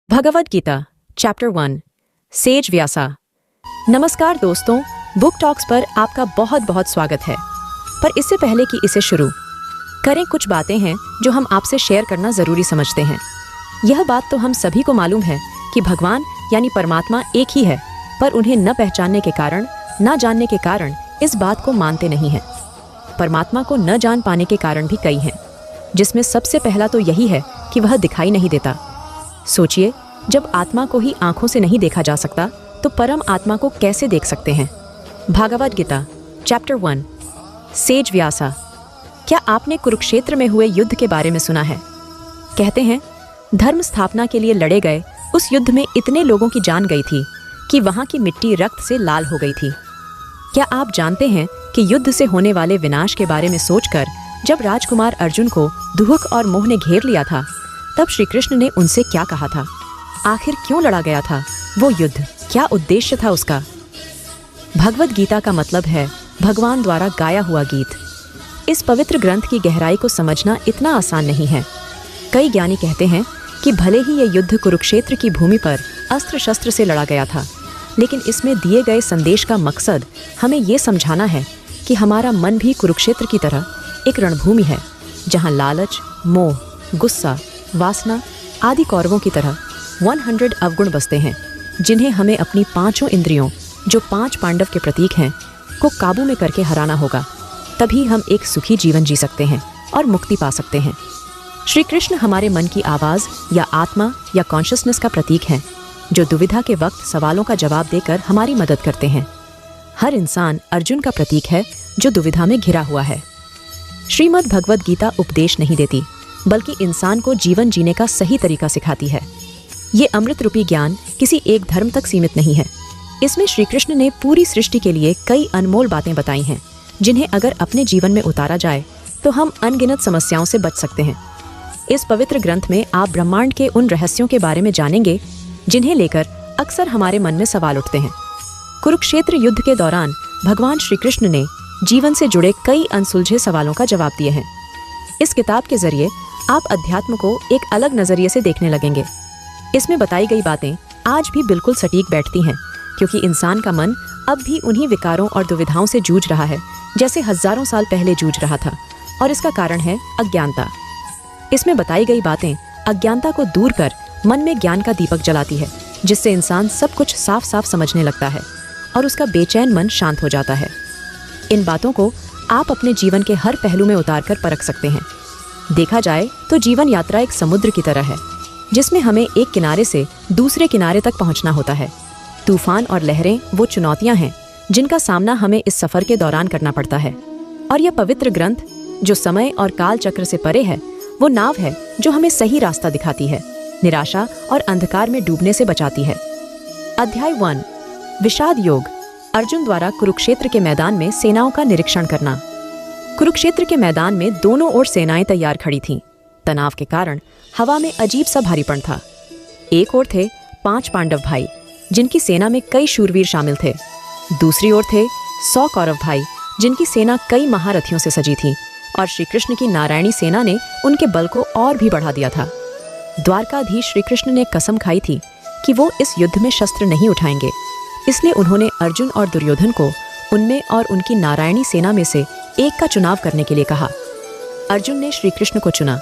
Bhagavad Gita chapter 1 says Vyasa. नमस्कार दोस्तों, book talks पर आपका बहुत बहुत स्वागत है। पर इससे पहले कि इसे शुरू करें, कुछ बातें हैं जो हम आपसे शेयर करना ज़रूरी समझते हैं। यह बात तो हम सभी को मालूम है कि भगवान यानी परमात्मा एक ही है, पर उन्हें न पहचानने के कारण, न जानने के कारण इस बात को मानते नहीं हैं। परमात्मा को न जान पाने के कारण भी कई हैं, जिसमें सबसे पहला तो यही है कि वह दिखाई नहीं देता। सोचिए, जब आत्मा को ही आंखों से नहीं देखा जा सकता तो परम आत्मा को कैसे देख सकते हैं। Bhagavad Gita chapter 1 says Vyasa. क्या आपने कुरुक्षेत्र में हुए युद्ध के बारे में सुना है? कहते हैं धर्म स्थापना के लिए लड़े गए उस युद्ध में इतने लोगों की जान गई थी कि वहां की मिट्टी रक्त से लाल हो गई थी। क्या आप जानते हैं कि युद्ध से होने वाले विनाश के बारे में सोचकर जब राजकुमार अर्जुन को दुहुक और मोह ने घेर लिया था, तब श्री कृष्ण ने उनसे क्या कहा था? आखिर क्यों लड़ा गया था वो युद्ध? क्या उद्देश्य था उसका? भगवद गीता का मतलब है भगवान द्वारा गाया हुआ गीत। इस पवित्र ग्रंथ की गहराई को समझना इतना आसान नहीं है। कई ज्ञानी कहते हैं कि भले ही यह युद्ध कुरुक्षेत्र की भूमि पर अस्त्र शस्त्र से लड़ा गया था, लेकिन इसमें दिए गए संदेश का मकसद हमें ये समझाना है कि हमारा मन भी कुरुक्षेत्र की तरह एक रणभूमि है, जहाँ लालच, मोह, गुस्सा, वासना आदि कौरवों की तरह 100 अवगुण बसते हैं, जिन्हें हमें अपनी पांचों इंद्रियों, जो 5 पांडव के प्रतीक हैं, को काबू में करके हराना होगा। तभी हम एक सुखी जीवन जी सकते हैं और मुक्ति पा सकते हैं। श्री कृष्ण हमारे मन की आवाज़ या आत्मा या कॉन्शियसनेस का प्रतीक हैं, जो दुविधा के वक्त सवालों का जवाब देकर हमारी मदद करते हैं। हर इंसान अर्जुन का प्रतीक है, जो दुविधा में घिरा हुआ है। श्रीमद् भगवद गीता उपदेश नहीं देती, बल्कि इंसान को जीवन जीने का सही तरीका सिखाती है। ये अमृत रूपी ज्ञान किसी एक धर्म तक सीमित नहीं है। इसमें श्री कृष्ण ने पूरी सृष्टि के लिए कई अनमोल बातें बताई हैं, जिन्हें अगर अपने जीवन में उतारा जाए तो हम अनगिनत समस्याओं से बच सकते हैं। इस पवित्र ग्रंथ में आप ब्रह्मांड के उन रहस्यों के बारे में जानेंगे जिन्हें लेकर अक्सर हमारे मन में सवाल उठते हैं। कुरुक्षेत्र युद्ध के दौरान भगवान श्री कृष्ण ने जीवन से जुड़े कई अनसुलझे सवालों का जवाब दिए हैं। इस किताब के जरिए आप अध्यात्म को एक अलग नजरिए से देखने लगेंगे। इसमें बताई गई बातें आज भी बिल्कुल सटीक बैठती हैं, क्योंकि इंसान का मन अब भी उन्हीं विकारों और दुविधाओं से जूझ रहा है जैसे हजारों साल पहले जूझ रहा था, और इसका कारण है अज्ञानता। इसमें बताई गई बातें अज्ञानता को दूर कर मन में ज्ञान का दीपक जलाती है, जिससे इंसान सब कुछ साफ साफ समझने लगता है और उसका बेचैन मन शांत हो जाता है। इन बातों को आप अपने जीवन के हर पहलू में उतार कर परख सकते हैं। देखा जाए तो जीवन यात्रा एक समुद्र की तरह है, जिसमें हमें एक किनारे से दूसरे किनारे तक पहुंचना होता है। तूफान और लहरें वो चुनौतियां हैं जिनका सामना हमें इस सफर के दौरान करना पड़ता है। और यह पवित्र ग्रंथ, जो समय और काल चक्र से परे है, वो नाव है जो हमें सही रास्ता दिखाती है, निराशा और अंधकार में डूबने से बचाती है। अध्याय 1 विषाद योग। अर्जुन द्वारा कुरुक्षेत्र के मैदान में सेनाओं का निरीक्षण करना। कुरुक्षेत्र के मैदान में दोनों ओर सेनाएं तैयार खड़ी थीं। तनाव के कारण हवा में अजीब सा भारीपन था। एक ओर थे 5 पांडव भाई, जिनकी सेना में कई शूरवीर शामिल थे। दूसरी ओर थे 100 कौरव भाई, जिनकी सेना कई महारथियों से सजी थी, और श्री कृष्ण की नारायणी सेना ने उनके बल को और भी बढ़ा दिया था। द्वारकाधीश श्री कृष्ण ने कसम खाई थी कि वो इस युद्ध में शस्त्र नहीं उठाएंगे, इसलिए उन्होंने अर्जुन और दुर्योधन को उनमें और उनकी नारायणी सेना में से एक का चुनाव करने के लिए कहा। अर्जुन ने श्री कृष्ण को चुना।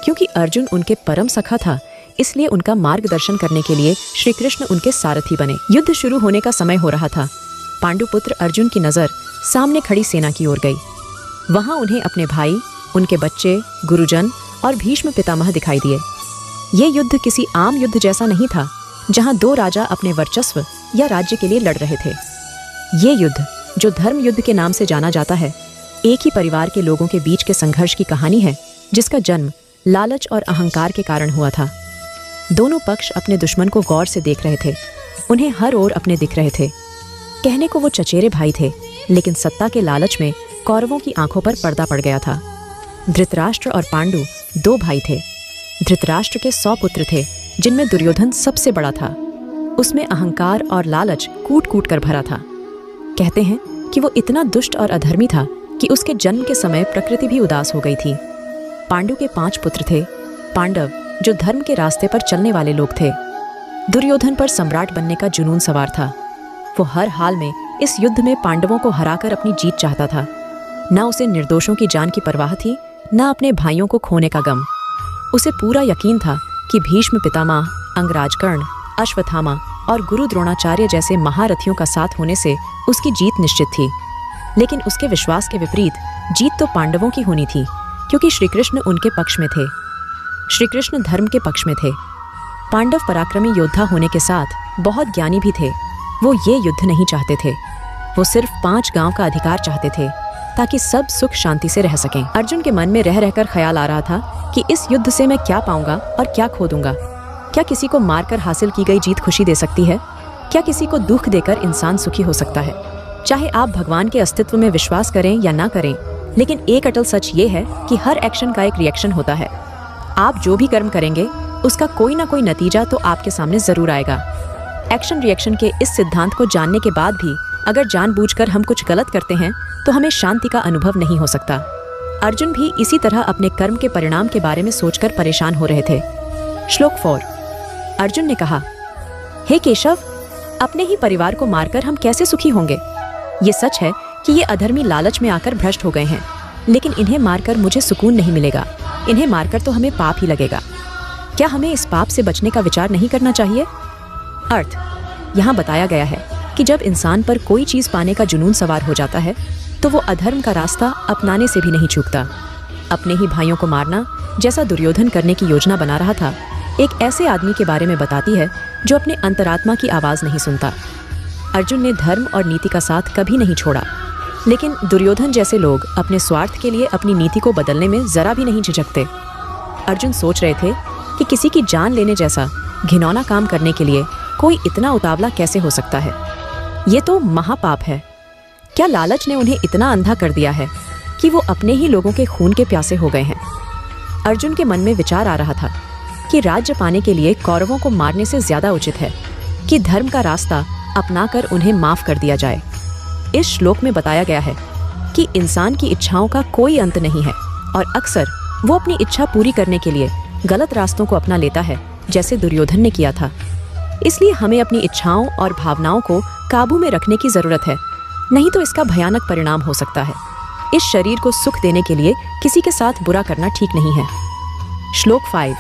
क्योंकि अर्जुन उनके परम सखा था, इसलिए उनका मार्गदर्शन करने के लिए श्री कृष्ण उनके सारथी बने। युद्ध शुरू होने का समय हो रहा था। पांडुपुत्र अर्जुन की नजर सामने खड़ी सेना की ओर गई। वहां उन्हें अपने भाई, उनके बच्चे, गुरुजन और भीष्म पितामह दिखाई दिए। ये युद्ध किसी आम युद्ध जैसा नहीं था, जहां 2 राजा अपने वर्चस्व या राज्य के लिए लड़ रहे थे। ये युद्ध, जो धर्म युद्ध के नाम से जाना जाता है, एक ही परिवार के लोगों के बीच के संघर्ष की कहानी है, जिसका जन्म लालच और अहंकार के कारण हुआ था। दोनों पक्ष अपने दुश्मन को गौर से देख रहे थे। उन्हें हर ओर अपने दिख रहे थे। कहने को वो चचेरे भाई थे, लेकिन सत्ता के लालच में कौरवों की आंखों पर पर्दा पड़ गया था। धृतराष्ट्र और पांडु 2 भाई थे। धृतराष्ट्र के 100 पुत्र थे, जिनमें दुर्योधन सबसे बड़ा था। उसमें अहंकार और लालच कूट कूट कर भरा था। कहते हैं कि वो इतना दुष्ट और अधर्मी था कि उसके जन्म के समय प्रकृति भी उदास हो गई थी। पांडु के 5 पुत्र थे। पांडव, जो धर्म के रास्ते पर चलने वाले लोग थे, दुर्योधन पर सम्राट बनने का जुनून सवार था। वो हर हाल में इस युद्ध में पांडवों को हराकर अपनी जीत चाहता था। न उसे निर्दोषों की जान की परवाह थी, न अपने भाइयों को खोने का गम। उसे पूरा यकीन था कि भीष्म पितामह, अंगराज कर्ण, अश्वत्थामा और गुरु द्रोणाचार्य जैसे महारथियों का साथ होने से उसकी जीत निश्चित थी। लेकिन उसके विश्वास के विपरीत जीत तो पांडवों की होनी थी, क्योंकि श्री कृष्ण उनके पक्ष में थे। श्री कृष्ण धर्म के पक्ष में थे। पांडव पराक्रमी योद्धा होने के साथ बहुत ज्ञानी भी थे। वो ये युद्ध नहीं चाहते थे। वो सिर्फ 5 गांव का अधिकार चाहते थे, ताकि सब सुख शांति से रह सकें। अर्जुन के मन में रह रहकर ख्याल आ रहा था कि इस युद्ध से मैं क्या पाऊंगा और क्या खो दूंगा। क्या किसी को मारकर हासिल की गई जीत खुशी दे सकती है? क्या किसी को दुख देकर इंसान सुखी हो सकता है? चाहे आप भगवान के अस्तित्व में विश्वास करें या ना करें, लेकिन एक अटल सच ये है कि हर एक्शन का एक रिएक्शन होता है। आप जो भी कर्म करेंगे उसका कोई ना कोई नतीजा तो आपके सामने जरूर आएगा। एक्शन रिएक्शन के इस सिद्धांत को जानने के बाद भी अगर जानबूझकर हम कुछ गलत करते हैं तो हमें शांति का अनुभव नहीं हो सकता। अर्जुन भी इसी तरह अपने कर्म के परिणाम के बारे में सोचकर परेशान हो रहे थे। श्लोक 4। अर्जुन ने कहा, हे केशव, अपने ही परिवार को मारकर हम कैसे सुखी होंगे? ये सच है कि ये अधर्मी लालच में आकर भ्रष्ट हो गए हैं, लेकिन इन्हें मारकर मुझे सुकून नहीं मिलेगा। इन्हें मारकर तो हमें पाप ही लगेगा। क्या हमें इस पाप से बचने का विचार नहीं करना चाहिए? अर्थ यहाँ बताया गया है कि जब इंसान पर कोई चीज पाने का जुनून सवार हो जाता है तो वो अधर्म का रास्ता अपनाने से भी नहीं चूकता। अपने ही भाइयों को मारना, जैसा दुर्योधन करने की योजना बना रहा था, एक ऐसे आदमी के बारे में बताती है जो अपने अंतरात्मा की आवाज नहीं सुनता। अर्जुन ने धर्म और नीति का साथ कभी नहीं छोड़ा, लेकिन दुर्योधन जैसे लोग अपने स्वार्थ के लिए अपनी नीति को बदलने में जरा भी नहीं झिझकते। अर्जुन सोच रहे थे कि किसी की जान लेने जैसा घिनौना काम करने के लिए कोई इतना उतावला कैसे हो सकता है? ये तो महापाप है। क्या लालच ने उन्हें इतना अंधा कर दिया है कि वो अपने ही लोगों के खून के प्यासे हो गए हैं? अर्जुन के मन में विचार आ रहा था कि राज्य पाने के लिए कौरवों को मारने से ज्यादा उचित है कि धर्म का रास्ता अपनाकर उन्हें माफ कर दिया जाए। इस श्लोक में बताया गया है कि इंसान की इच्छाओं का कोई अंत नहीं है और अक्सर वो अपनी इच्छा पूरी करने के लिए गलत रास्तों को अपना लेता है, जैसे दुर्योधन ने किया था। इसलिए हमें अपनी इच्छाओं और भावनाओं को काबू में रखने की जरूरत है, नहीं तो इसका भयानक परिणाम हो सकता है। इस शरीर को सुख देने के लिए किसी के साथ बुरा करना ठीक नहीं है। श्लोक 5।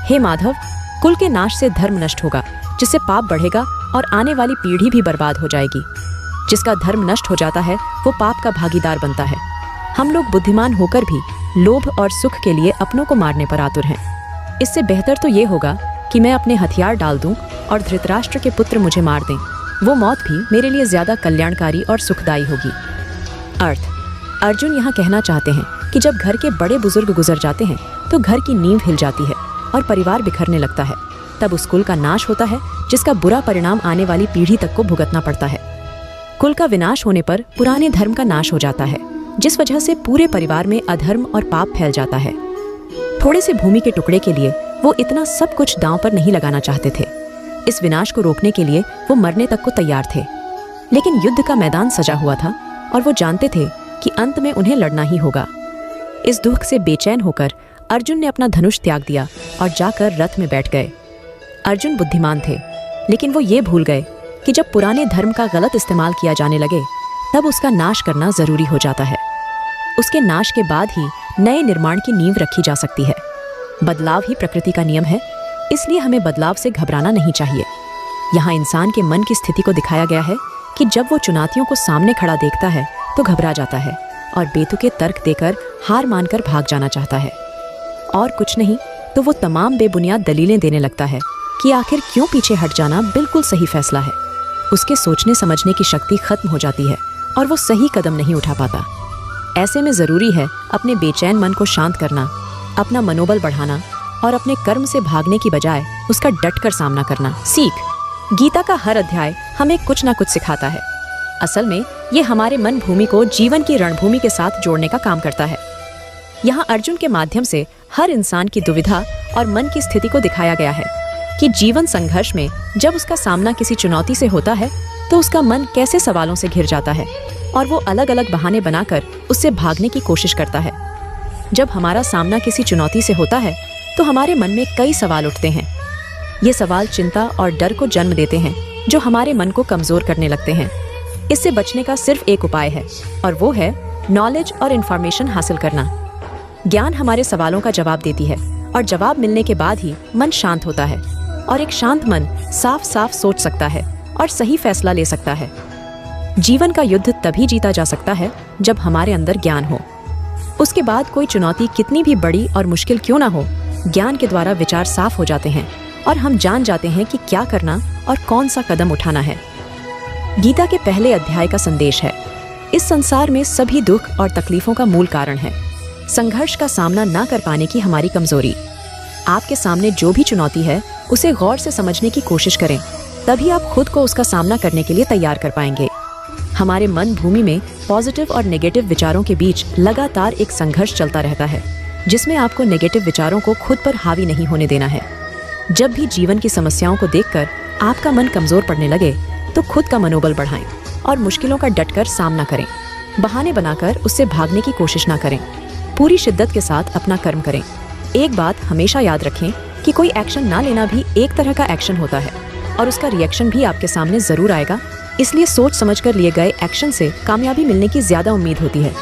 हे माधव, कुल के नाश से धर्म नष्ट होगा, जिससे पाप बढ़ेगा और आने वाली पीढ़ी भी बर्बाद हो जाएगी। जिसका धर्म नष्ट हो जाता है वो पाप का भागीदार बनता है। हम लोग बुद्धिमान होकर भी लोभ और सुख के लिए अपनों को मारने पर आतुर हैं। इससे बेहतर तो ये होगा कि मैं अपने हथियार डाल दूं और धृतराष्ट्र के पुत्र मुझे मार दें। वो मौत भी मेरे लिए ज्यादा कल्याणकारी और सुखदायी होगी। अर्थ, अर्जुन यहाँ कहना चाहते हैं कि जब घर के बड़े बुजुर्ग गुजर जाते हैं तो घर की नींव हिल जाती है और परिवार बिखरने लगता है। तब उस कुल का नाश होता है जिसका बुरा परिणाम आने वाली पीढ़ी तक को भुगतना पड़ता है। कुल का विनाश होने पर पुराने धर्म का नाश हो जाता है, जिस वजह से पूरे परिवार में अधर्म और पाप फैल जाता है। थोड़े से भूमि के टुकड़े के लिए वो इतना सब कुछ दांव पर नहीं लगाना चाहते थे। इस विनाश को रोकने के लिए वो मरने तक को तैयार थे। लेकिन युद्ध का मैदान सजा हुआ था और वो जानते थे कि अंत में उन्हें लड़ना ही होगा। इस दुख से बेचैन होकर अर्जुन ने अपना धनुष त्याग दिया और जाकर रथ में बैठ गए। अर्जुन बुद्धिमान थे, लेकिन वो ये भूल गए कि जब पुराने धर्म का गलत इस्तेमाल किया जाने लगे तब उसका नाश करना जरूरी हो जाता है। उसके नाश के बाद ही नए निर्माण की नींव रखी जा सकती है। बदलाव ही प्रकृति का नियम है, इसलिए हमें बदलाव से घबराना नहीं चाहिए। यहाँ इंसान के मन की स्थिति को दिखाया गया है कि जब वो चुनौतियों को सामने खड़ा देखता है तो घबरा जाता है और बेतुके तर्क देकर हार मानकर भाग जाना चाहता है। और कुछ नहीं तो वो तमाम बेबुनियाद दलीलें देने लगता है कि आखिर क्यों पीछे हट जाना बिल्कुल सही फैसला है। उसके सोचने समझने की शक्ति खत्म हो जाती है और वो सही कदम नहीं उठा पाता। ऐसे में जरूरी है अपने बेचैन मन को शांत करना, अपना मनोबल बढ़ाना और अपने कर्म से भागने की बजाय उसका डटकर सामना करना। सीख, गीता का हर अध्याय हमें कुछ ना कुछ सिखाता है। असल में ये हमारे मन भूमि को जीवन की रणभूमि के साथ जोड़ने का काम करता है। यहाँ अर्जुन के माध्यम से हर इंसान की दुविधा और मन की स्थिति को दिखाया गया है कि जीवन संघर्ष में जब उसका सामना किसी चुनौती से होता है तो उसका मन कैसे सवालों से घिर जाता है और वो अलग अलग बहाने बनाकर उससे भागने की कोशिश करता है। जब हमारा सामना किसी चुनौती से होता है तो हमारे मन में कई सवाल उठते हैं। ये सवाल चिंता और डर को जन्म देते हैं, जो हमारे मन को कमजोर करने लगते हैं। इससे बचने का सिर्फ एक उपाय है, और वो है नॉलेज और इन्फॉर्मेशन हासिल करना। ज्ञान हमारे सवालों का जवाब देती है, और जवाब मिलने के बाद ही मन शांत होता है, और एक शांत मन साफ साफ सोच सकता है और सही फैसला ले सकता है। जीवन का युद्ध तभी जीता जा सकता है जब हमारे अंदर ज्ञान हो। उसके बाद कोई चुनौती कितनी भी बड़ी और मुश्किल क्यों ना हो, ज्ञान के द्वारा विचार साफ हो जाते हैं और हम जान जाते हैं कि क्या करना और कौन सा कदम उठाना है। गीता के पहले अध्याय का संदेश है, इस संसार में सभी दुख और तकलीफों का मूल कारण है संघर्ष का सामना ना कर पाने की हमारी कमजोरी। आपके सामने जो भी चुनौती है उसे गौर से समझने की कोशिश करें, तभी आप खुद को उसका सामना करने के लिए तैयार कर पाएंगे। हमारे मन भूमि में पॉजिटिव और नेगेटिव विचारों के बीच लगातार एक संघर्ष चलता रहता है, जिसमें आपको नेगेटिव विचारों को खुद पर हावी नहीं होने देना है। जब भी जीवन की समस्याओं को देखकर आपका मन कमजोर पड़ने लगे, तो खुद का मनोबल बढ़ाएं और मुश्किलों का डटकर सामना करें। बहाने बनाकर उससे भागने की कोशिश ना करें, पूरी शिद्दत के साथ अपना कर्म करें। एक बात हमेशा याद रखें कि कोई एक्शन ना लेना भी एक तरह का एक्शन होता है, और उसका रिएक्शन भी आपके सामने जरूर आएगा। इसलिए सोच समझकर लिए गए एक्शन से कामयाबी मिलने की ज्यादा उम्मीद होती है।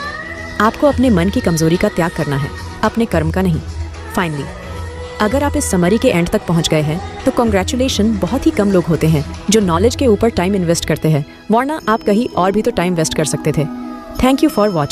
आपको अपने मन की कमजोरी का त्याग करना है, अपने कर्म का नहीं। फाइनली, अगर आप इस समरी के एंड तक पहुंच गए हैं तो कॉन्ग्रेचुलेशन। बहुत ही कम लोग होते हैं जो नॉलेज के ऊपर टाइम इन्वेस्ट करते हैं, वरना आप कहीं और भी तो टाइम वेस्ट कर सकते थे। Thank you for watching.